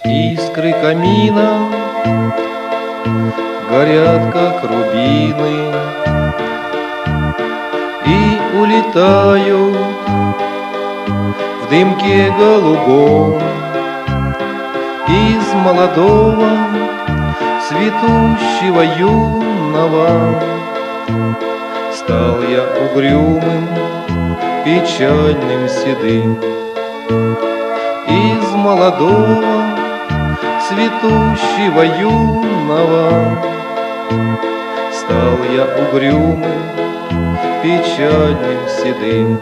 Искры камина горят, как рубины, и улетают в дымке голубом из молодого, цветущего юного. Стал я угрюмым, печальным, седым. Из молодого, цветущего юного стал я угрюмым, печальным, седым.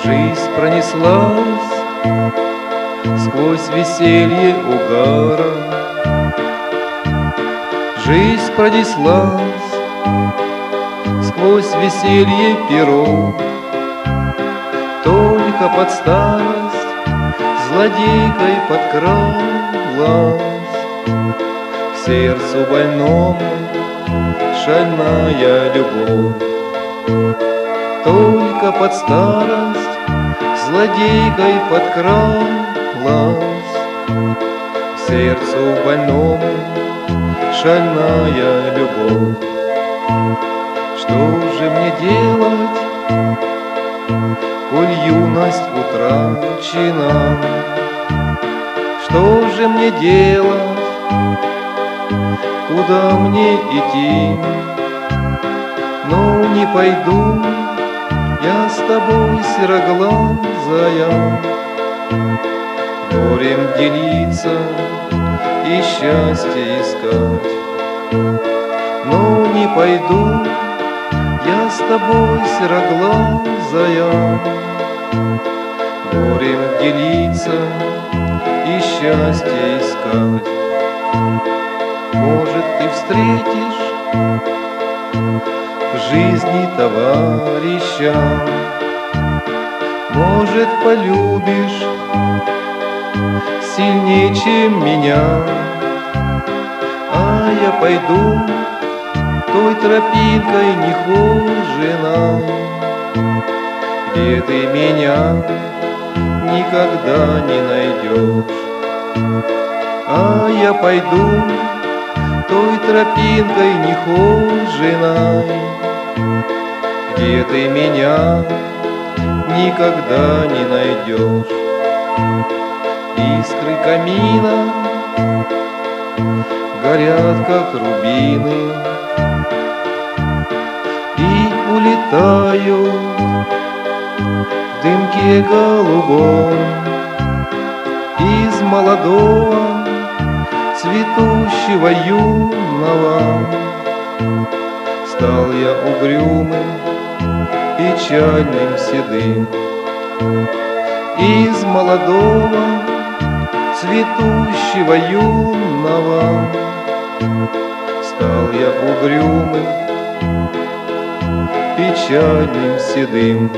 Жизнь пронеслась сквозь веселье угара, жизнь пронеслась сквозь веселье перов. Только под старость злодейкой подкралась к сердцу больному шальная любовь. Только под старость злодейкой подкралась к сердцу больному шальная любовь. Что же мне делать, коль юность утрачена? Что же мне делать, куда мне идти? Но не пойду я с тобой, сероглазая, горем делиться и счастье искать. Но не пойду я с тобой, сероглазая, горем делиться и счастье искать. Может, ты встретишь в жизни товарища, может, полюбишь сильнее, чем меня, а я пойду той тропинкой нехоженой, где ты меня никогда не найдешь. А я пойду той тропинкой нехоженой, где ты меня никогда не найдешь. Искры камина горят, как рубины, и улетают в дымке голубом из молодого, цветущего юного. Стал я угрюмым, печальным, седым. Из молодого, цветущего юного стал я угрюмым, печальным, седым.